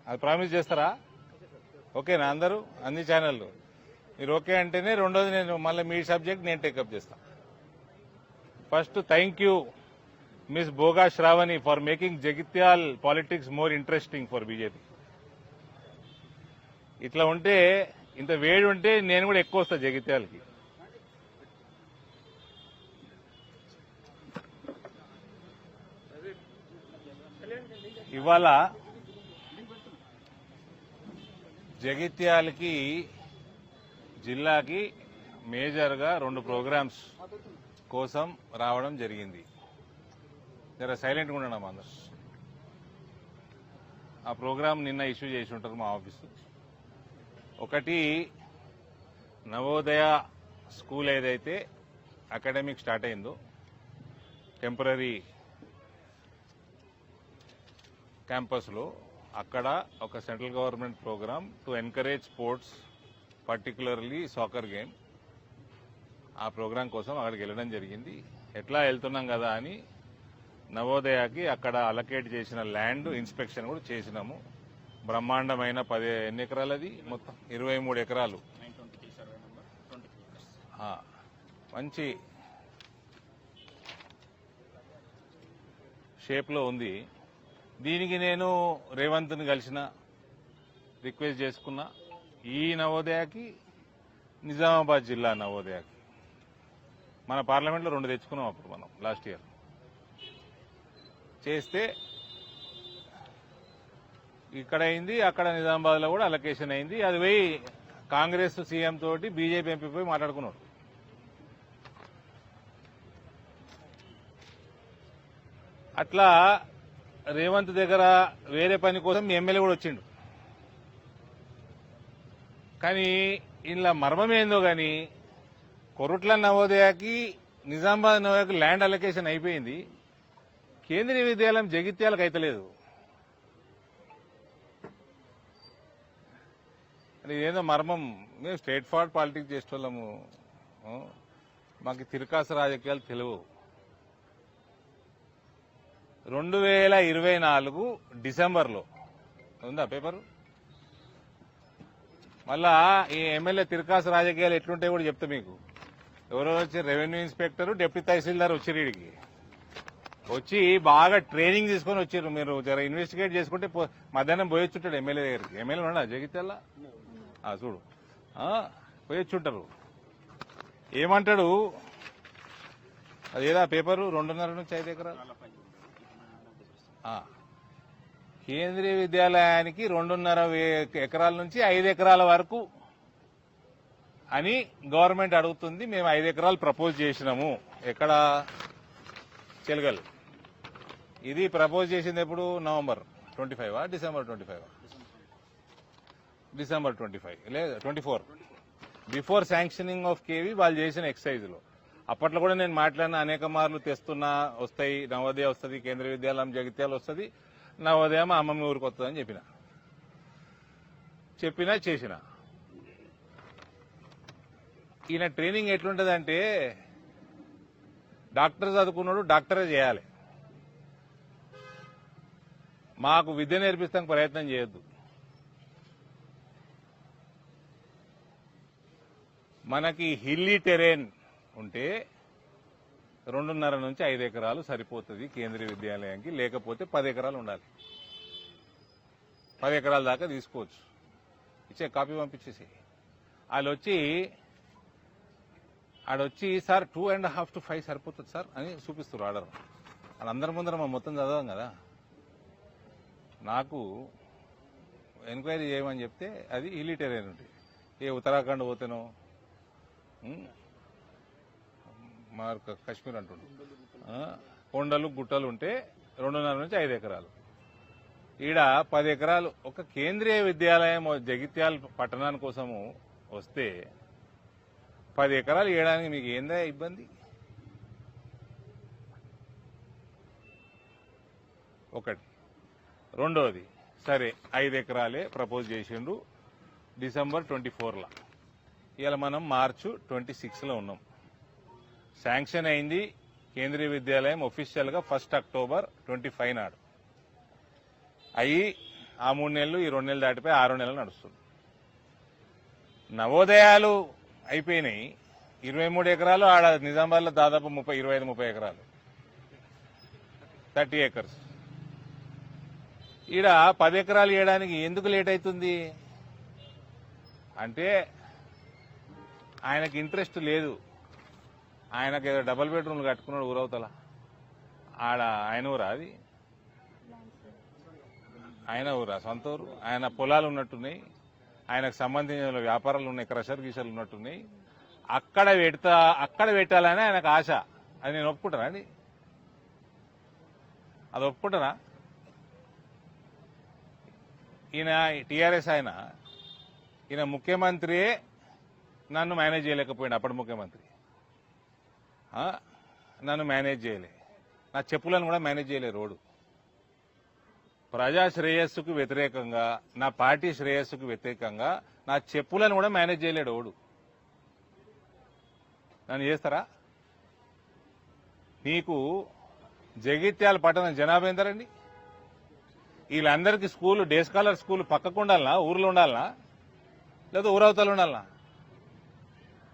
అది ప్రామిస్ చేస్తారా? ఓకేనా అందరూ అన్ని ఛానళ్ళు? మీరు ఓకే అంటేనే రెండోది నేను మళ్ళీ మీ సబ్జెక్ట్ నేను టేకప్ చేస్తాను. First thank you miss Boga Shravani for making Jagtial politics more interesting for BJP. ఇట్లా ఉంటే, ఇంత వేడి ఉంటే నేను కూడా ఎక్కువ వస్తా జగిత్యాలకి. ఇవాళ జగిత్యాలకి జిల్లాకి మేజర్గా 2 ప్రోగ్రామ్స్ కోసం రావడం జరిగింది. జర సైలెంట్గా ఉండడం అందరు. ఆ ప్రోగ్రాం నిన్న ఇష్యూ చేసి ఉంటారు మా ఆఫీసు. ఒకటి, నవోదయ స్కూల్ ఏదైతే అకాడమిక్ స్టార్ట్ అయిందో టెంపరీ క్యాంపస్లో, అక్కడ ఒక central government programme to encourage sports, particularly soccer game. ఆ ప్రోగ్రాం కోసం అక్కడికి వెళ్ళడం జరిగింది. ఎట్లా వెళ్తున్నాం కదా అని నవోదయకి అక్కడ అలకేట్ చేసిన ల్యాండ్ ఇన్స్పెక్షన్ కూడా చేసినాము. బ్రహ్మాండమైన ఎన్ని ఎకరాలు అది? మొత్తం 23 ఎకరాలు. మంచి షేప్లో ఉంది. దీనికి నేను రేవంత్ని కలిసిన, రిక్వెస్ట్ చేసుకున్నా. ఈ నవోదయకి, నిజామాబాద్ జిల్లా నవోదయకి మన పార్లమెంట్లో 2 తెచ్చుకున్నాం అప్పుడు మనం లాస్ట్ ఇయర్. చేస్తే ఇక్కడ అయింది, అక్కడ నిజామాబాద్లో కూడా అలొకేషన్ అయింది. అది పోయి కాంగ్రెస్ సీఎం తోటి బీజేపీ ఎంపీ పోయి మాట్లాడుకున్నాడు. అట్లా రేవంత్ దగ్గర వేరే పని కోసం ఎమ్మెల్యే కూడా వచ్చిండు. కానీ ఇలా మర్మం ఏందో కానీ కొరుట్ల నవోదయకి, నిజామాబాద్ నవోదయకి ల్యాండ్ అలొకేషన్ అయిపోయింది. కేంద్రీయ విద్యాలయం జగిత్యాలకు అయితలేదు. అది ఏదో మర్మం. మేము స్ట్రేట్ ఫార్వర్డ్ పాలిటిక్స్ చేసేవాళ్ళము. మాకు తిరకాసు రాజకీయాలు తెలియవు. 2024 డిసెంబర్లో ఉందా పేపరు? మళ్ళా ఈ ఎమ్మెల్యే తిరకాసు రాజకీయాలు ఎట్లుంటాయి కూడా చెప్తా మీకు. ఎవరో వచ్చి రెవెన్యూ ఇన్స్పెక్టర్, డిప్యూటీ తహసీల్దార్ వచ్చారు వీడికి. వచ్చి బాగా ట్రైనింగ్ తీసుకొని వచ్చారు. మీరు జర ఇన్వెస్టిగేట్ చేసుకుంటే మధ్యాహ్నం పోయొచ్చుంటాడు ఎమ్మెల్యే దగ్గరికి. ఎమ్మెల్యే ఉన్నాడా జగిత్యాల? చూడు, పోయొచ్చుంటారు. ఏమంటాడు అదేదా పేపరు? 2.5 నుంచి 5 ఎకరాలు. కేంద్రీయ విద్యాలయానికి 2.5 ఎకరాల నుంచి 5 ఎకరాల వరకు అని గవర్నమెంట్ అడుగుతుంది. మేము 5 ఎకరాలు ప్రపోజ్ చేసినాము. ఎక్కడ? చెలగల్. ఇది ప్రపోజ్ చేసింది ఎప్పుడు? November 25 December 25? డిసెంబర్ 25 లేదా 24, బిఫోర్ శాంక్షనింగ్ ఆఫ్ కేవీ వాళ్ళు చేసిన ఎక్సైజ్లో. అప్పట్లో కూడా నేను మాట్లాడిన, అనేక మార్లు తెస్తున్నా, వస్తాయి, నవోదయ వస్తుంది, కేంద్రీయ విద్యాలయం జగిత్యాలు వస్తుంది, నవోదయ మా అమ్మమ్మ ఊరికి వస్తుందని చెప్పినా చేసిన. ఈయన ట్రైనింగ్ ఎట్లుంటుందంటే, డాక్టర్ చదువుకున్నాడు, డాక్టరే చేయాలి. మాకు విద్య నేర్పిస్తానికి ప్రయత్నం చేయొద్దు. మనకి హిల్లీ టెరెన్ ఉంటే 2.5 నుంచి 5 ఎకరాలు సరిపోతుంది కేంద్రీయ విద్యాలయానికి. లేకపోతే 10 ఎకరాలు ఉండాలి. 10 ఎకరాల దాకా తీసుకోవచ్చు. ఇచ్చే కాపీ పంపించేసి ఆడొచ్చి సార్ 2.5 to 5 సరిపోతుంది సార్ అని చూపిస్తారు ఆర్డర్. వాళ్ళందరి ముందర మనం మొత్తం చదవం కదా. నాకు ఎంక్వైరీ చేయమని చెప్తే అది హిల్లీ టెరెన్ ఉంటుంది. ఏ ఉత్తరాఖండ్ పోతేనో, కశ్మీర్ అంటుండు, కొండలు గుట్టలు ఉంటే 2.5 నుంచి 5 ఎకరాలు. ఈడ 10 ఎకరాలు. ఒక కేంద్రీయ విద్యాలయం జగిత్యాల పట్టణాని కోసము వస్తే 10 ఎకరాలు ఇవ్వడానికి మీకు ఏందా ఇబ్బంది? ఒకటి. రెండోది, సరే 5 ఎకరాలే ప్రపోజ్ చేసిండు డిసెంబర్ 24లా. ఇవాళ మనం మార్చి 26లో ఉన్నాం. శాంక్షన్ అయింది కేంద్రీయ విద్యాలయం ఒఫీషియల్గా 1 అక్టోబర్ 25 నాడు. అయ్యి ఆ 3 నెలలు ఈ 2 నెలలు దాటిపోయి 6 నెలలు నడుస్తుంది. నవోదయాలు అయిపోయినాయి. 23 ఎకరాలు ఆడ నిజామాబాద్లో దాదాపు 25-30 ఎకరాలు, 30 ఏకర్స్. ఈడ 10 ఎకరాలు ఇవ్వడానికి ఎందుకు లేట్ అవుతుంది అంటే ఆయనకి ఇంట్రెస్ట్ లేదు. ఆయనకు ఏదో డబుల్ బెడ్రూమ్లు కట్టుకున్నాడు ఊరవతల. ఆడ ఆయన ఊరా అది? ఆయన ఊరా? సొంత ఊరు. ఆయన పొలాలు ఉన్నట్టున్నాయి, ఆయనకు సంబంధించిన వ్యాపారాలు ఉన్నాయి, క్రషర్ గీషర్లు ఉన్నట్టున్నాయి. అక్కడ పెట్టాలని ఆయనకు ఆశ. అది నేను ఒప్పుకుంటానా అండి? అది ఒప్పుకుంటానా? ఈయన టీఆర్ఎస్ ఈయన ముఖ్యమంత్రియే నన్ను మేనేజ్ చేయలేకపోయాడు. అప్పటి ముఖ్యమంత్రి నన్ను మేనేజ్ చేయలే, నా చెప్పులను కూడా మేనేజ్ చేయలే. రోడ్డు ప్రజా శ్రేయస్సుకు వ్యతిరేకంగా, నా పార్టీ శ్రేయస్సుకు వ్యతిరేకంగా నా చెప్పులను కూడా మేనేజ్ చేయలేడు ఓడు. నన్ను చేస్తారా? నీకు జగిత్యాల పట్టణం జనాభా ఎంతరండి? వీళ్ళందరికీ స్కూల్, డే స్కాలర్ స్కూల్ పక్కకు ఉండాలనా, ఊర్లో ఉండాలనా, లేదా ఊరవతలు ఉండాలనా?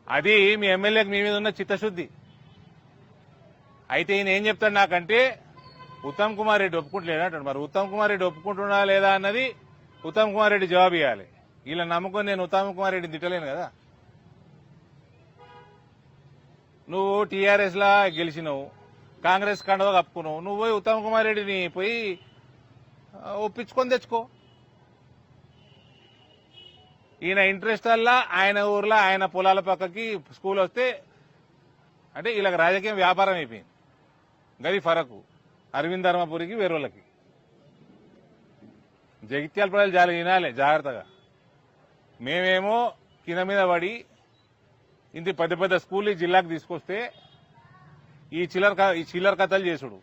అది మీ ఎమ్మెల్యేకి మీ మీద ఉన్న చిత్తశుద్ధి. అయితే ఈయన ఏం చెప్తాడు నాకంటే, ఉత్తమ్ కుమార్ రెడ్డి ఒప్పుకుంటలేడు అంటాడు. మరి ఉత్తమ్ కుమార్ రెడ్డి ఒప్పుకుంటున్నా లేదా అన్నది ఉత్తమ్ కుమార్ రెడ్డి జవాబు ఇవ్వాలి. వీళ్ళ నమ్ముకొని నేను ఉత్తమ్ కుమార్ రెడ్డిని తిట్టలేను కదా. నువ్వు టీఆర్ఎస్ లా గెలిచినావు, కాంగ్రెస్ కండవ కప్పుకున్నావు, నువ్వు పోయి ఉత్తమ్ కుమార్ రెడ్డిని పోయి ఒప్పించుకొని తెచ్చుకో. ఈయన ఇంట్రెస్ట్ వల్ల ఆయన ఊర్లో ఆయన పొలాల పక్కకి స్కూల్ వస్తే అంటే వీళ్ళకి రాజకీయం వ్యాపారం అయిపోయింది. గది ఫరకు అరవింద్ ధర్మపురికి వేరేళ్ళకి. జగిత్యాల ప్రజలు చాలా వినాలి జాగ్రత్తగా. మేమేమో కింద మీద పడి ఇంత పెద్ద పెద్ద స్కూల్ ఈ జిల్లాకు తీసుకొస్తే ఈ చిల్లర కథలు చేసుడు.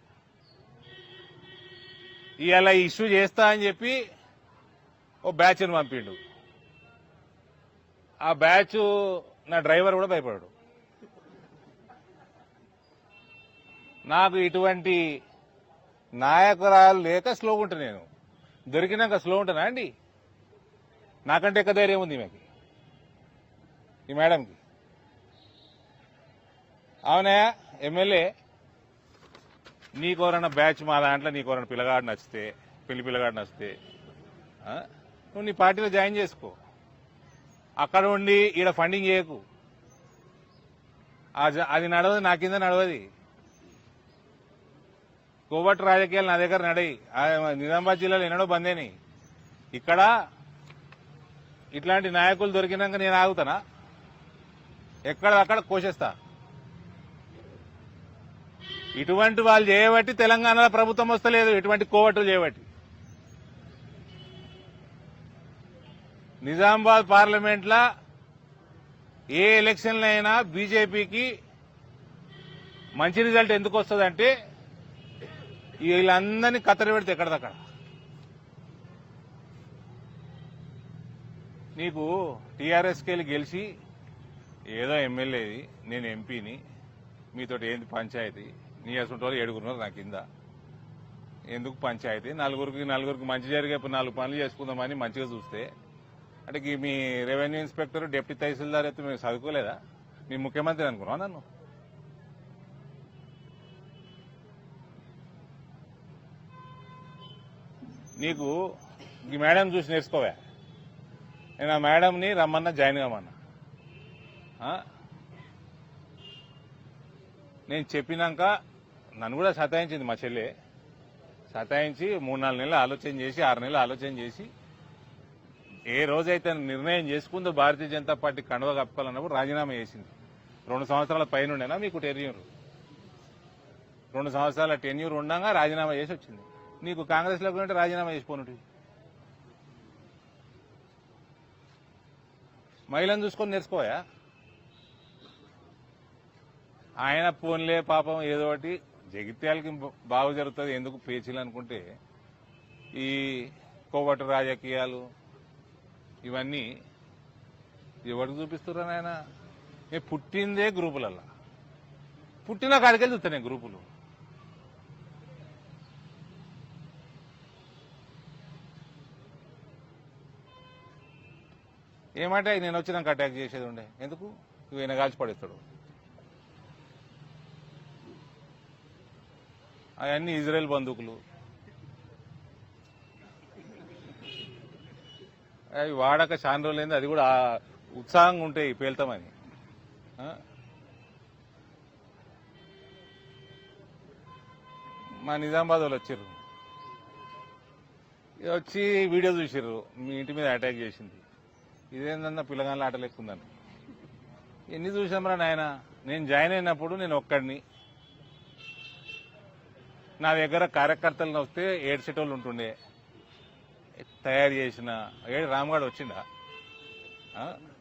ఇవాళ ఇష్యూ చేస్తా అని చెప్పి ఓ బ్యాచ్ను పంపిండు. ఆ బ్యాచ్ నా డ్రైవర్ కూడా భయపడాడు. నాకు ఇటువంటి నాయకురాలు లేక స్లోగా ఉంటాను. నేను దొరికినాక స్లో ఉంటానా అండి? నాకంటే ఎక్కువ ధైర్యం ఉంది ఈమెకి, ఈ మేడంకి. అవునయా ఎమ్మెల్యే, నీకోరన్నా బ్యాచ్ మా దాంట్లో నీకోరన్నా పిల్లగాడు నచ్చితే, పిల్లగాడు నచ్చితే నువ్వు నీ పార్టీలో జాయిన్ చేసుకో. అక్కడ ఉండి ఈడ ఫండింగ్ చేయకు. అది నడవదు, నా కింద నడవది. కోవట్ రాజకీయాలు నా దగ్గర నడయి. నిజామాబాద్ జిల్లాలో ఎన్నడో బందేని. ఇక్కడ ఇట్లాంటి నాయకులు దొరికినాక నేను ఆగుతానా? ఎక్కడక్కడ కోసేస్తా. ఇటువంటి వాళ్ళు చేయబట్టి తెలంగాణలో ప్రభుత్వం వస్తలేదు, ఇటువంటి కోవట్లు చేయబట్టి. నిజామాబాద్ పార్లమెంట్లో ఏ ఎలక్షన్లు అయినా బీజేపీకి మంచి రిజల్ట్ ఎందుకు వస్తుందంటే వీళ్ళందరినీ కత్తెర పెడితే ఎక్కడదక్కడ. నీకు టీఆర్ఎస్కి వెళ్ళి గెలిచి ఏదో ఎమ్మెల్యేది, నేను ఎంపీని, మీతోటి ఏంది పంచాయతీ? నీ అసంటోళ్ళు 7 నా కింద ఎందుకు పంచాయతీ? నలుగురికి మంచి జరిగే 4 పనులు చేసుకుందామని మంచిగా చూస్తే అంటే మీ రెవెన్యూ ఇన్స్పెక్టర్, డిప్యూటీ తహసీల్దార్ అయితే మేము చదువుకోలేదా? మీ ముఖ్యమంత్రి అనుకున్నావా నన్ను? నీకు ఈ మేడం చూసి నేర్చుకోవా? నేను ఆ మేడంని రమ్మన్నా, జాయిన్ కామన్నా. నేను చెప్పినాక నన్ను కూడా సతాయించింది మా చెల్లె. సతాయించి 3-4 నెలలు ఆలోచన చేసి, 6 నెలలు ఆలోచన చేసి, ఏ రోజైతే నిర్ణయం చేసుకుందో భారతీయ జనతా పార్టీ కండువ కప్పుకోవాలన్నప్పుడు రాజీనామా చేసింది. 2 సంవత్సరాల పైనుండేనా మీకు టెన్యూర్? 2 సంవత్సరాల టెన్యూర్ ఉండగా రాజీనామా చేసి వచ్చింది. నీకు కాంగ్రెస్లోకి ఉంటే రాజీనామా చేసిపోనుంటి. మహిళను చూసుకొని నేర్చుకోయా? ఆయన పోన్లే పాపం ఏదో ఒకటి జగిత్యాలకి బాగు జరుగుతుంది ఎందుకు పేచీలు అనుకుంటే, ఈ కోవటు రాజకీయాలు ఇవన్నీ ఎవరికి చూపిస్తున్నా ఆయన? నేను పుట్టిందే గ్రూపులల్లా, పుట్టిన కాడికెళ్ళి చూస్తాను నేను గ్రూపులు. ఏమంటే నేను వచ్చి నాకు అటాక్ చేసేది ఉండే, ఎందుకు ఈయన కాల్చి పడేస్తాడు. అవన్నీ ఇజ్రాయెల్ బందూకులు, అవి వాడక చాలా రోజులైంది, అది కూడా ఉత్సాహంగా ఉంటాయి పేల్తామని. మా నిజామాబాద్ వాళ్ళు వచ్చారు, వచ్చి వీడియో చూసారు, మీ ఇంటి మీద అటాక్ చేసింది, ఇదేందన్నా పిల్లగాళ్ళ ఆట లెక్కుందని. ఎన్ని చూసామరా నాయన, నేను జాయిన్ అయినప్పుడు నేను ఒక్కడిని, నా దగ్గర కార్యకర్తలను వస్తే ఏడ్చేటోళ్ళు ఉంటుండే, తయారు చేసిన ఏడు రామ్గఢ్ వచ్చిండా,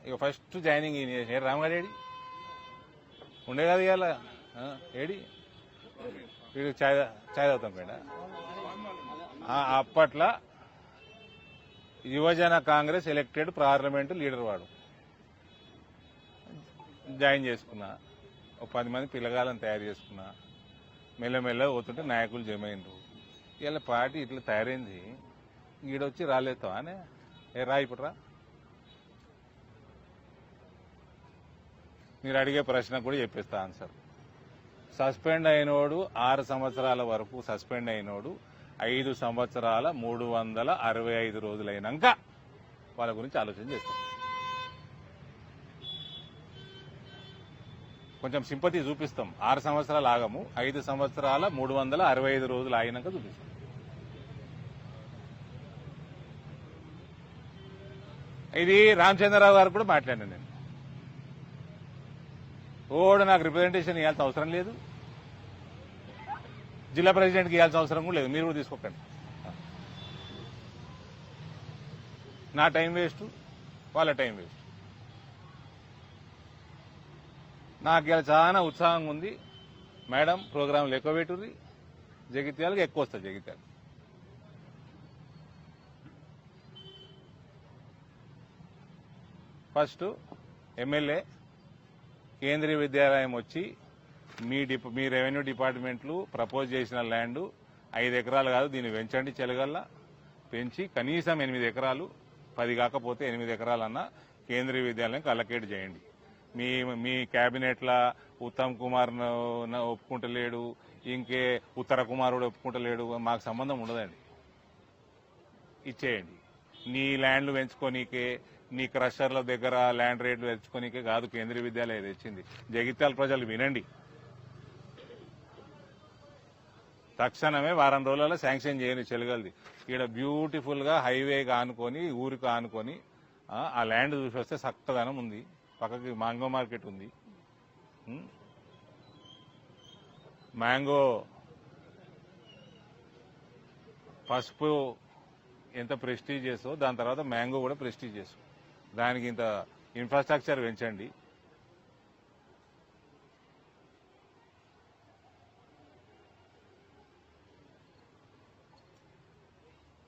ఇక ఫస్ట్ జాయినింగ్ ఈయన చేసిన రామ్గఢ్ ఏడి ఉండే కదా ఇవాళ, ఏడి వీడు ఛాయ్ తాగుతాం పేడ. అప్పట్లో యువజన కాంగ్రెస్ ఎలక్టెడ్ పార్లమెంటు లీడర్ వాడు, జాయిన్ చేసుకున్నా, ఒక 10 మంది పిల్లగాళ్ళని తయారు చేసుకున్నా, మెల్లమెల్ల పోతుంటే నాయకులు జమైండ్రు. ఇలా పార్టీ ఇట్లా తయారైంది, ఈడొచ్చి రాలేస్తావా అనే రా, ఇప్పుడు రా. మీరు అడిగే ప్రశ్న కూడా చెప్పేస్తా ఆన్సర్. సస్పెండ్ అయినోడు 6 సంవత్సరాల వరకు సస్పెండ్ అయినోడు 5 సంవత్సరాల 365 రోజులైనాక వాళ్ళ గురించి ఆలోచన చేస్తాం. కొంచెం సింపతి చూపిస్తాం. 6 సంవత్సరాలు ఆగము, 5 సంవత్సరాల 365 రోజులు అయినాక చూపిస్తాం. ఇది రామచంద్రరావు గారు కూడా మాట్లాడాను నేను. ఓడు నాకు రిప్రజెంటేషన్ ఇవ్వాల్సిన అవసరం లేదు, జిల్లా ప్రెసిడెంట్కి ఇవ్వాల్సిన అవసరం కూడా లేదు, మీరు కూడా తీసుకోకండి. నా టైం వేస్ట్, వాళ్ళ టైం వేస్ట్. నాకు ఇలా చాలా ఉత్సాహంగా ఉంది మేడం, ప్రోగ్రాంలు ఎక్కువ పెట్టుర్రి, జగిత్యాలకు ఎక్కువ వస్తుంది. జగిత్యాల ఫస్ట్ ఎమ్మెల్యే కేంద్రీయ విద్యాలయం వచ్చి మీ రెవెన్యూ డిపార్ట్మెంట్లు ప్రపోజ్ చేసిన ల్యాండ్ 5 ఎకరాలు కాదు, దీన్ని పెంచండి, చెలగల్లా పెంచి కనీసం 8 ఎకరాలు, 10 కాకపోతే 8 ఎకరాలన్నా కేంద్రీయ విద్యాలయంకి అలకేట్ చేయండి. మీ క్యాబినెట్ల ఉత్తమ్ కుమార్ ఒప్పుకుంటలేడు, ఇంకే ఉత్తర కుమారుడు ఒప్పుకుంటలేడు, మాకు సంబంధం ఉండదండి. ఇచ్చేయండి. నీ ల్యాండ్లు పెంచుకోనీకే, నీ క్రషర్ల దగ్గర ల్యాండ్ రేట్లు పెంచుకోనీకే కాదు కేంద్రీయ విద్యాలయం తెచ్చింది. జగిత్యాల ప్రజలు వినండి, తక్షణమే వారం రోజులలో శాంక్షన్ చేయండి చెలగలది. ఇక్కడ బ్యూటిఫుల్ గా హైవేగా ఆనుకొని, ఊరికి ఆనుకొని ఆ ల్యాండ్ చూసి వస్తే చక్కదనం ఉంది. పక్కకి మ్యాంగో మార్కెట్ ఉంది. మ్యాంగో పసుపు ఎంత ప్రెస్టీజియస్, దాని తర్వాత మ్యాంగో కూడా ప్రెస్టీజియస్. దానికి ఇంత ఇన్ఫ్రాస్ట్రక్చర్ పెంచండి.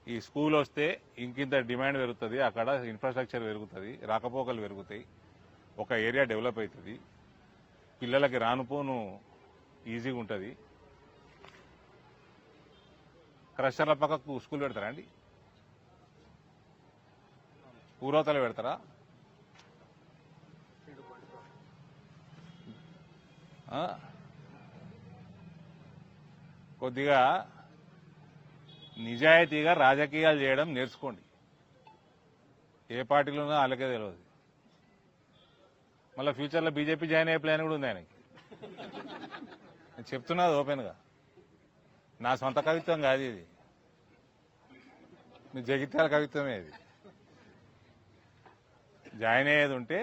ఈ స్కూల్ వస్తే ఇంకింత డిమాండ్ పెరుగుతుంది, అక్కడ ఇన్ఫ్రాస్ట్రక్చర్ పెరుగుతుంది, రాకపోకలు పెరుగుతాయి, ఒక ఏరియా డెవలప్ అవుతుంది, పిల్లలకి రానుపోను ఈజీగా ఉంటుంది. క్రషర్ల పక్కకు స్కూల్ పెడతారా అండి? ఊరవతల పెడతారా? కొద్దిగా నిజాయితీగా రాజకీయాలు చేయడం నేర్చుకోండి. ఏ పార్టీలోనో వాళ్ళకే తెలియదు. మళ్ళీ ఫ్యూచర్లో బీజేపీ జాయిన్ అయ్యే ప్లాన్ కూడా ఉంది ఆయనకి. నేను చెప్తున్నది ఓపెన్గా, నా సొంత కవిత్వం కాదు ఇది, మీ జగిత్యాల కవిత్వమే ఇది. జాయిన్ అయ్యేది ఉంటే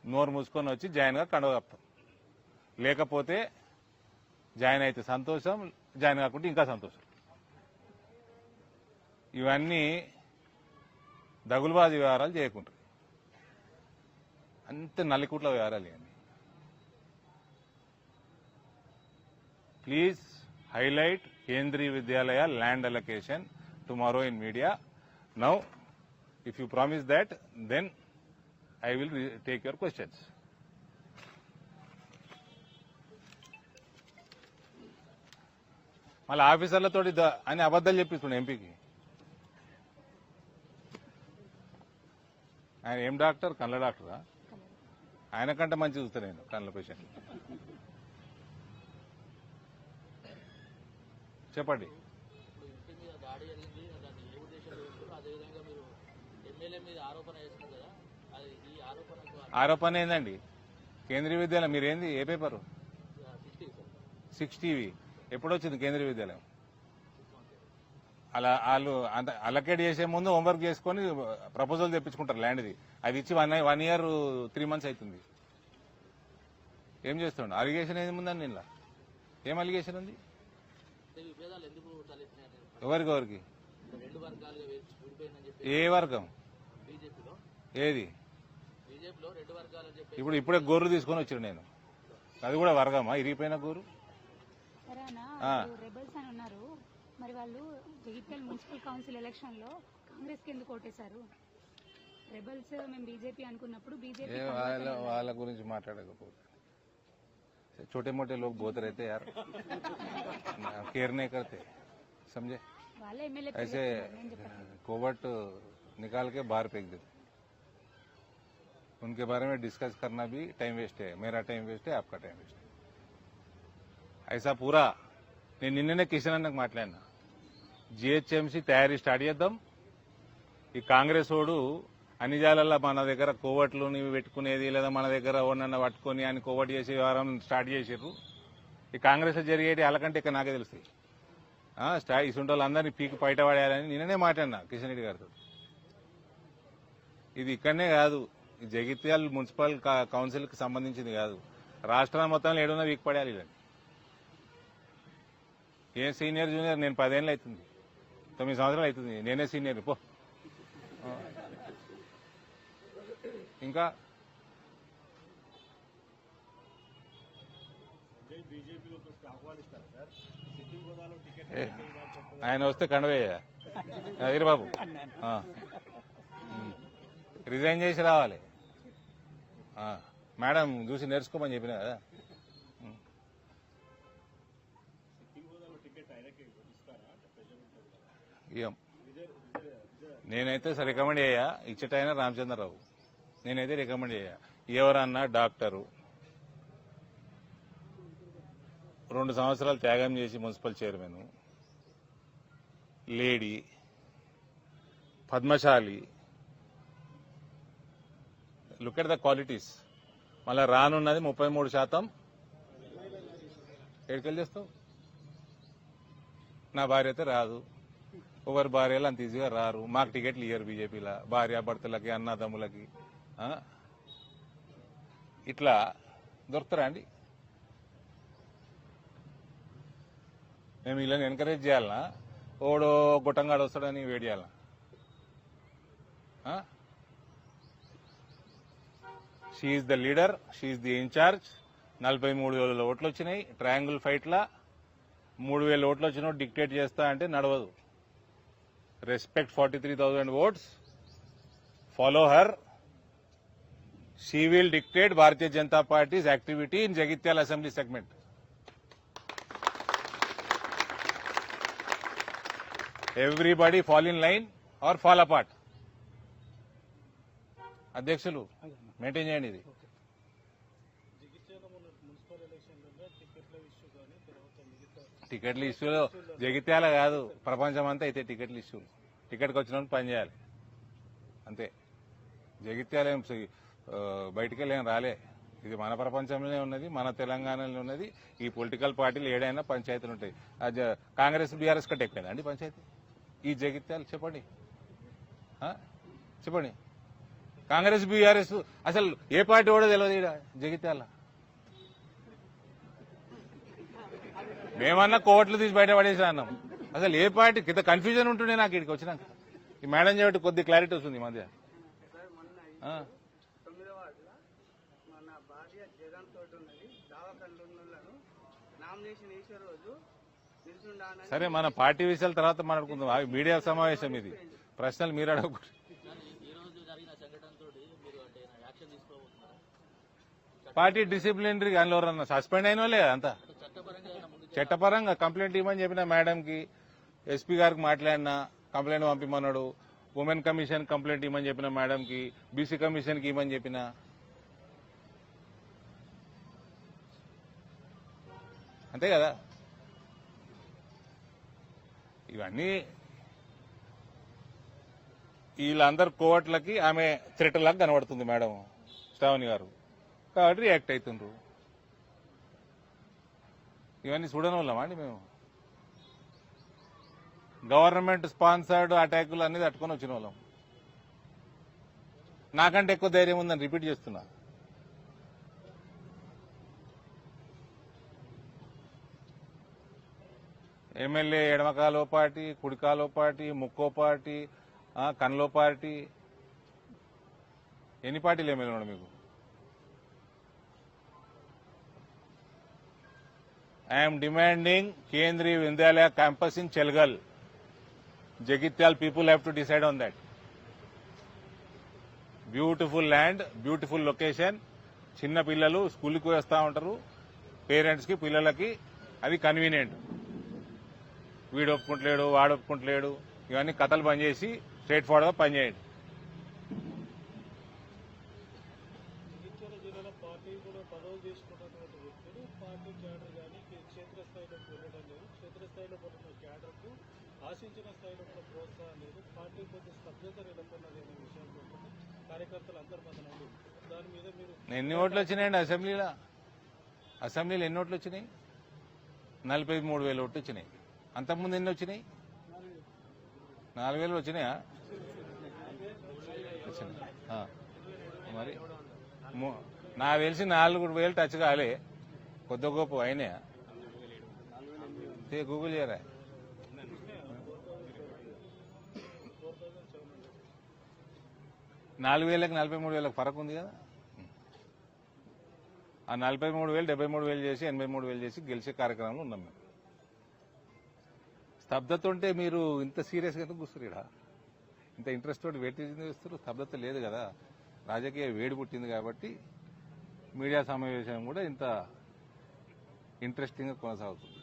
నోరు మూసుకొని వచ్చి జాయిన్గా కండువ కప్తాం, లేకపోతే జాయిన్ అయితే సంతోషం, జాయిన్ కాకుంటే ఇంకా సంతోషం. ఇవన్నీ దగులుబాజీ వ్యవహారాలు చేయకుంటారు, అంత నల్లికుట్ల వ్యవహారాలు ఇవన్నీ. Please highlight Kendriya Vidyalaya land allocation tomorrow in media. Now, if you promise that, then I will take your questions. మళ్ళీ ఆఫీసర్లతో అని అబద్ధాలు చెప్పిస్తుండే ఎంపీకి. ఆయన ఏం డాక్టర్? కళ్ళ డాక్టరా? ఆయన కంటే మంచి చూస్తా నేను కళ్ళ పేషెంట్. చెప్పండి. ఇప్పుడు ఇంటి మీద దాడి జరిగింది, దాన్ని ఏ ఉద్దేశంలో చేస్తారు? అదేవిధంగా మీరు ఎమ్మెల్యే మీద ఆరోపణ చేస్తున్నారు కదా, అది ఈ ఆరోపణకు ఆరోపణ ఏందండి? కేంద్రీయ విద్యాలయం మీరేంది? ఏ పేపరు? 6 టీవీ. ఎప్పుడు వచ్చింది కేంద్రీయ విద్యాలయం? అలా వాళ్ళు అంత అలకేట్ చేసే ముందు హోంవర్క్ చేసుకుని ప్రపోజల్ తెప్పించుకుంటారు ల్యాండ్ది. అది ఇచ్చి 1 year 3 months అవుతుంది. ఏం చేస్తుండ? అలిగేషన్ ఏది ఉందండి ఇలా? ఏం అలిగేషన్ ఉంది? విభేదాలు ఎందుకు తలెత్తినాయి? ఎవరికి? రెండు వర్గాలుగా విడిపోయిందని చెప్పి ఏ వర్గం? బీజేపీలో ఏది? బీజేపీలో 2 వర్గాలని చెప్పి ఇప్పుడే గోర్రు తీసుకొని వచ్చాడు నేను. అది కూడా వర్గమా? ఇరిగిపోయిన గోరు. రెబల్స్ అని ఉన్నారు, మరి వాళ్ళు జగిత్యాల మున్సిపల్ కౌన్సిల్ ఎలక్షన్ లో కాంగ్రెస్ కి ఎందుకు ఓటేశారు? రెబల్స్ మేము బీజేపీ అనుకున్నప్పుడు బీజేపీ వాళ్ళ గురించి మాట్లాడకపోతే छोटे मोटे लोग बहुत रहते यार, केयर नहीं करते, समझे? వాళ్ళే ఎమ్మెల్యే ऐसे कोवट निकाल के बाहर फेंक देते. उनके बारे में डिस्कस करना भी टाइम वेस्ट है. मेरा टाइम वेस्ट है, आपका टाइम वेस्ट है. ऐसा पूरा నేను నిన్ననే కిషన్ అన్నకు మాట్లాడినా. జిహెచ్ఎంసీ తయారీ స్టార్ట్ చేద్దాం. ఈ కాంగ్రెస్ ఓడు అన్ని జాలల్లో మన దగ్గర కోవట్లు పెట్టుకునేది లేదా మన దగ్గర ఓనన్న పట్టుకొని అని కోవట్ చేసే వ్యవహారం స్టార్ట్ చేసారు. ఈ కాంగ్రెస్ జరిగేటి వాళ్ళకంటే ఇక నాకే తెలుస్తాయి. ఇసుంటి వాళ్ళందరినీ పీకి బయట పడేయాలని నిన్ననే మాట్లాడినా కిషన్ రెడ్డి గారితో. ఇది ఇక్కడనే కాదు, ఈ జగిత్యాల మున్సిపల్ కౌన్సిల్ కి సంబంధించింది కాదు, రాష్ట్రం మొత్తంలో ఏడున్నా వీక్ పడేయాలి. ఇలా ఏం సీనియర్ జూనియర్? నేను 10 ఏళ్ళు అవుతుంది, 9 సంవత్సరాలు అవుతుంది, నేనే సీనియర్. పో ఇంకా ఆయన వస్తే కండవేయ బాబు రిజైన్ చేసి రావాలి. మేడం చూసి నేర్చుకోమని చెప్పిన కదా. నేనైతే రికమెండ్ అయ్యా, ఇచ్చటైనా రామచంద్రరావు. నేనైతే రికమెండ్ అయ్యా. ఎవరన్నా డాక్టరు 2 సంవత్సరాలు త్యాగం చేసి municipal chairman, lady, Padmashali, look at the qualities. మళ్ళీ రానున్నది 33%. ఎక్కడికి చేస్తావు? నా భార్య అయితే రాదు, ఒకరి భార్యలు అంత ఈజీగా రారు. మాకు టికెట్లు ఇయ్యరు బీజేపీలో, భార్యాభర్తలకి అన్నదమ్ములకి. ఇట్లా దొరుకుతారా అండి? మేము వీళ్ళని ఎంకరేజ్ చేయాలనా? ఓడో గుట్టంగాడు వస్తాడని వెయిట్ చేయాలనా? She's the leader, she's the incharge. 43,000 ఓట్లు వచ్చినాయి. ట్రయాంగిల్ ఫైట్లా 3,000 ఓట్లు వచ్చినా డిక్టేట్ చేస్తా అంటే నడవదు. Respect 43,000 votes. Follow her. She will dictate Bharatiya Janata Party's activity in Jagityal Assembly segment. Everybody fall in line or fall apart. అధ్యక్షులు maintain చేయండి ఇది. టికెట్ల ఇష్యూలో జగిత్యాల కాదు, ప్రపంచం అంతా అయితే టికెట్ల ఇష్యూలు. టికెట్కి వచ్చిన పని చేయాలి అంతే. జగిత్యాల బయటికి వెళ్ళేం రాలే. ఇది మన ప్రపంచంలోనే ఉన్నది, మన తెలంగాణలో ఉన్నది. ఈ పొలిటికల్ పార్టీలు ఏడైనా పంచాయతీలు ఉంటాయి. కాంగ్రెస్ బీఆర్ఎస్ కంటే ఎక్కువ అండి పంచాయతీ ఈ జగిత్యాల? చెప్పండి చెప్పండి. కాంగ్రెస్ బీఆర్ఎస్ అసలు ఏ పార్టీ కూడా తెలియదు ఈడ జగిత్యాల. మేమన్నా కోట్లు తీసి బయట పడేసి అన్నాం. అసలు ఏ పార్టీ ఇంత కన్ఫ్యూజన్ ఉంటుండే నాకు ఇక్కడికి వచ్చినాక. ఈ మేడం చెప్పి కొద్ది క్లారిటీ వస్తుంది ఈ మధ్య. సరే, మన పార్టీ విషయాల తర్వాత మాట్లాడుకుందాం. మీడియా సమావేశం ఇది, ప్రశ్నలు మీరు అడగకూడదు. పార్టీ డిసిప్లినరీ అందులో సస్పెండ్ అయిన వాళ్ళే అంతా. చట్టపరంగా కంప్లైంట్ ఇవ్వమని చెప్పిన మేడంకి, ఎస్పీ గారికి మాట్లాడినా కంప్లైంట్ పంపిమన్నాడు. ఉమెన్ కమిషన్ కంప్లైంట్ ఇవ్వమని చెప్పిన మేడంకి, బీసీ కమిషన్కి ఇవ్వమని చెప్పిన. అంతే కదా. ఇవన్నీ వీళ్ళందరు కోవట్లకి ఆమె థ్రెట్లాగా కనబడుతుంది మేడం శ్రావణి గారు, కాబట్టి రియాక్ట్ అవుతుండ్రు. ఇవన్నీ చూడని వాళ్ళమా అండి మేము? గవర్నమెంట్ స్పాన్సర్డ్ అటాకులు అన్ని తట్టుకొని వచ్చిన వాళ్ళం. నాకంటే ఎక్కువ ధైర్యం ఉందని రిపీట్ చేస్తున్నా. ఎమ్మెల్యే ఎడమకాలో పార్టీ, కుడికాలో పార్టీ, ముక్కో పార్టీ, కన్లో పార్టీ, ఎన్ని పార్టీలు ఎమ్మెల్యే ఉన్నాడు మీకు? I'm demanding Kendriya Vidyalaya campus in Chelgal. Jagityal people have to decide on that. Beautiful land, beautiful location. చిన్న పిల్లలు స్కూల్కి వస్తూ ఉంటారు, పేరెంట్స్కి పిల్లలకి అది కన్వీనియంట్. వీడు ఒప్పుకుంటలేడు, వాడు ఒప్పుకుంటలేడు, ఇవన్నీ కథలు బంద్ చేసి స్ట్రైట్ ఫార్వర్డ్గా పనిచేయండి. జగిత్యాల జిల్లాలో పార్టీ కూడా పదవులు తీసుకున్నటువంటి వ్యక్తులు పార్టీ క్యాడర్ కానీ క్షేత్రస్థాయిలోకి వెళ్ళడం లేదు. క్షేత్రస్థాయిలో ఉన్న క్యాడర్కు ఆశించిన స్థాయిలో కూడా ప్రోత్సాహం లేదు. పార్టీ కొద్ది స్తబ్దత నెలకొన్నది అనే విషయంలో కార్యకర్తలు అంతర్మదనం ఉంది. దాని మీద మీరు ఎన్ని ఓట్లు వచ్చినాయండి అసెంబ్లీలో? అసెంబ్లీలో ఎన్ని ఓట్లు వచ్చినాయి? 43,000 ఓట్లు వచ్చినాయి. అంతకుముందు ఎన్ని వచ్చినాయి? 4,000 వచ్చినాయా? మరి నాకు తెలిసి 4,000 టచ్ కాలే, కొద్ది గొప్ప అయినాయా? గూగుల్ చేయరా. 4,000కి 43,000 ఫరక్ ఉంది కదా. ఆ 43,000 73,000 చేసి 83,000 చేసి గెలిచే కార్యక్రమంలో ఉన్నాం మేము. స్తబ్దత ఉంటే మీరు ఇంత సీరియస్గా ఎందుకు కూర్చున్నారు? ఇక్కడ ఇంత ఇంట్రెస్ట్ తోటి వెయిట్ చేస్తారు. స్తబ్దత లేదు కదా, రాజకీయ వేడి పుట్టింది కాబట్టి మీడియా సమావేశం కూడా ఇంత ఇంట్రెస్టింగ్గా కొనసాగుతుంది.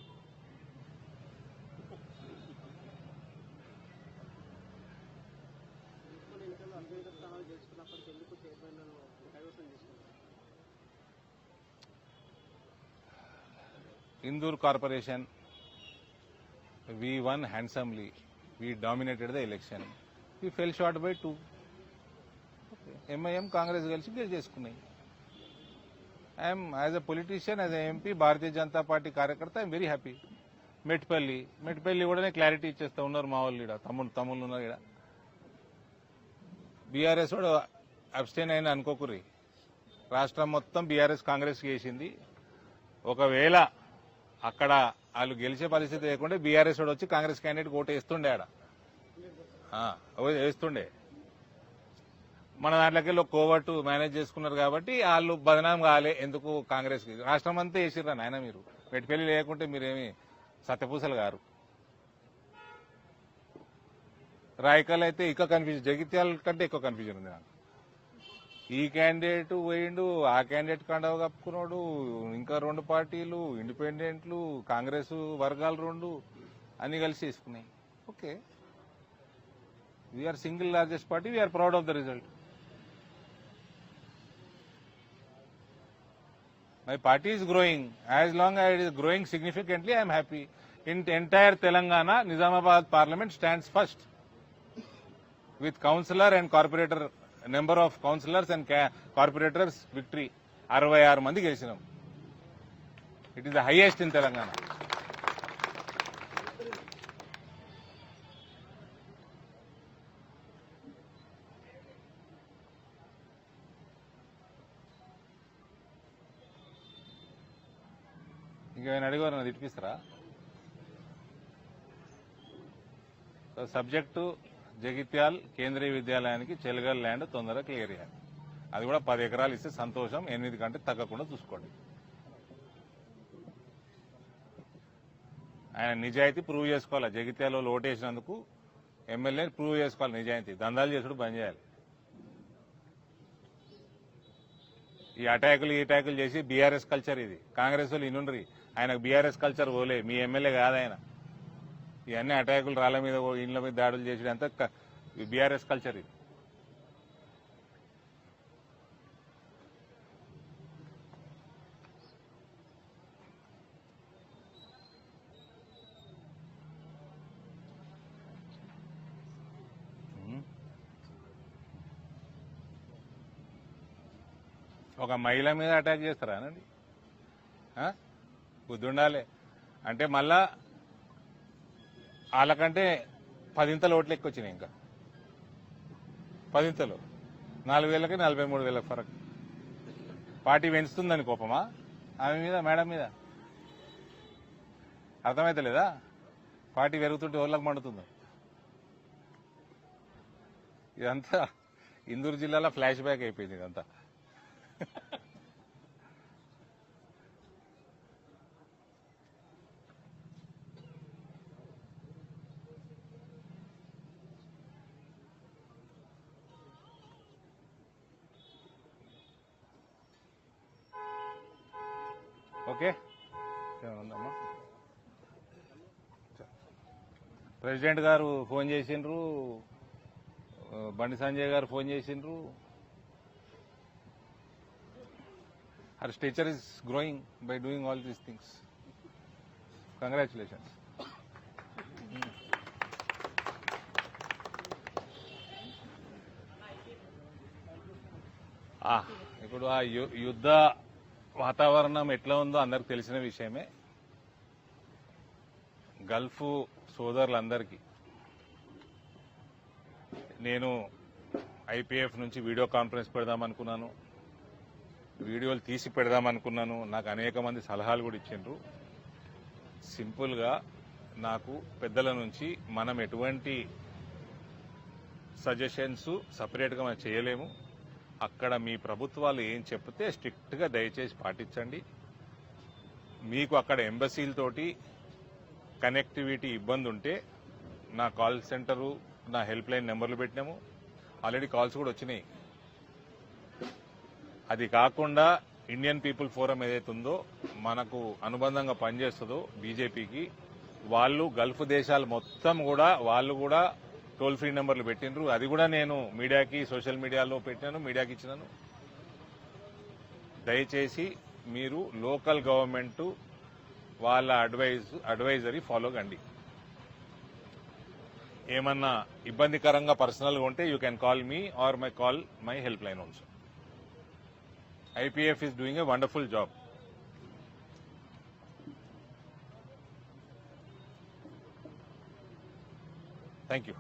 Indore Corporation, we won handsomely. We dominated the election. We fell short by 2. MIM Congress కలిసి గెలిచేసుకున్నాయి. I'm as a politician, as a MP, Bharatiya Janata Party కార్యకర్త, ఐఎమ్ వెరీ హ్యాపీ. మెట్పల్లి కూడా క్లారిటీ ఇచ్చేస్తా ఉన్నారు మా వాళ్ళు. ఇక్కడ తమ్ముళ్ళు ఉన్నారు. ఇక్కడ బీఆర్ఎస్ కూడా అబ్స్టైన్ అయినా అనుకోకుర్రి. రాష్ట్రం మొత్తం బీఆర్ఎస్ కాంగ్రెస్ చేసింది. ఒకవేళ అక్కడ వాళ్ళు గెలిచే పరిస్థితి లేకుంటే బీఆర్ఎస్ వాడు వచ్చి కాంగ్రెస్ క్యాండిడేట్ ఓటు వేస్తుండే. వేస్తుండే. మన దాంట్లోకి కోవట్టు మేనేజ్ చేసుకున్నారు కాబట్టి వాళ్ళు బదనాం కాలే. ఎందుకు కాంగ్రెస్ కి? రాష్ట్రం అంతా వేసిర్రా నాయన మీరు. మెట్పల్లి లేకుంటే మీరేమి సత్యపూసలు గారు. రాయకల్ అయితే ఇంకా కన్ఫ్యూజన్, జగిత్యాల కంటే ఎక్కువ కన్ఫ్యూజన్ ఉంది నాకు. ఈ క్యాండిడేట్ పోయిండు, ఆ క్యాండిడేట్ కండవ కప్పుకున్నాడు, ఇంకా 2 పార్టీలు, ఇండిపెండెంట్లు, కాంగ్రెస్ వర్గాలు 2 అన్ని కలిసి తీసుకున్నాయి. Okay, we're single largest party, we're proud of the result. My party is growing. As long as it is growing significantly, I am happy. In entire Telangana, Nizamabad Parliament stands first with councillor and corporator, number of councillors and corporators victory. 66 మంది గెలిచినాం. It is the highest in Telangana. ఇంకేమైనా అడిగారు నన్ను తిట్టిపిస్తారా? Subject Jagtial కేంద్రీయ విద్యాలయానికి చెల్గల్ land తొందరగా clear చేయాలి. అది కూడా 10 ఎకరాలు ఇస్తే సంతోషం. 8 కంటే తగ్గకుండా చూసుకోండి. ఆయన నిజాయితీ ప్రూవ్ చేసుకోవాలి. జగిత్యాలలో ఓటేసినందుకు ఎమ్మెల్యేని ప్రూవ్ చేసుకోవాలి నిజాయితీ. దందాలు చేసుడు బంద్ చేయాలి. ఈ అటాకులు చేసి బీఆర్ఎస్ కల్చర్ ఇది. కాంగ్రెస్ వాళ్ళు ఇన్నుండ్రి, ఆయనకు బీఆర్ఎస్ కల్చర్ పోలే. మీ ఎమ్మెల్యే కాదు ఆయన. ఇవన్నీ అటాకులు, రాళ్ల మీద, ఇండ్ల మీద దాడులు చేసి అంతా బీఆర్ఎస్ కల్చర్ ఇది. ఒక మహిళ మీద అటాక్ చేస్తారా అనండి? బుద్ధి ఉండాలి. అంటే మళ్ళా వాళ్ళకంటే 10 ఓట్లు ఎక్కువ వచ్చినాయి. ఇంకా 10 4,000కి 43,000 ఫరక్. పార్టీ పెంచుతుందని కోపమా ఆమె మీద, మేడం మీద? అర్థమైతలేదా? పార్టీ పెరుగుతుంటే ఓళ్ళకి మండుతుందో. ఇదంతా ఇందూరు జిల్లాలో ఫ్లాష్ బ్యాక్ అయిపోయింది ఇదంతా. ఓకే, ఏమన్నా ప్రెసిడెంట్ గారు ఫోన్ చేసిండ్రు, బండి సంజయ్ గారు ఫోన్ చేసిండ్రు. Her stature is growing by doing all these things. Congratulations. ఇప్పుడు ఆ యుద్ధ వాతావరణం ఎట్లా ఉందో అందరికి తెలిసిన విషయమే. గల్ఫ్ సోదరులందరికీ నేను ఐపీఎఫ్ నుంచి వీడియో కాన్ఫరెన్స్ పెడదామనుకున్నాను, వీడియోలు తీసి పెడదామనుకున్నాను. నాకు అనేక మంది సలహాలు కూడా ఇచ్చిండ్రు. సింపుల్గా నాకు పెద్దల నుంచి మనం ఎటువంటి సజెషన్స్ సపరేట్గా మనం చేయలేము. అక్కడ మీ ప్రభుత్వాలు ఏం చెప్తే స్ట్రిక్ట్గా దయచేసి పాటించండి. మీకు అక్కడ ఎంబసీలతోటి కనెక్టివిటీ ఇబ్బంది ఉంటే నా కాల్ సెంటరు, నా హెల్ప్ లైన్ నెంబర్లు పెట్టినాము. ఆల్రెడీ కాల్స్ కూడా వచ్చినాయి. అది కాకుండా ఇండియన్ పీపుల్ ఫోరం ఏదైతే ఉందో, మనకు అనుబంధంగా పనిచేస్తుందో బీజేపీకి, వాళ్ళు గల్ఫ్ దేశాలు మొత్తం కూడా వాళ్ళు కూడా టోల్ ఫ్రీ నెంబర్లు పెట్టిండ్రు. అది కూడా నేను మీడియాకి, సోషల్ మీడియాలో పెట్టినాను, మీడియాకి ఇచ్చినాను. దయచేసి మీరు లోకల్ గవర్నమెంట్ వాళ్ళ అడ్వైజరీ ఫాలో కండి. ఏమన్నా ఇబ్బందికరంగా పర్సనల్గా ఉంటే you can call me or my help line also. IPF is doing a wonderful job. Thank you.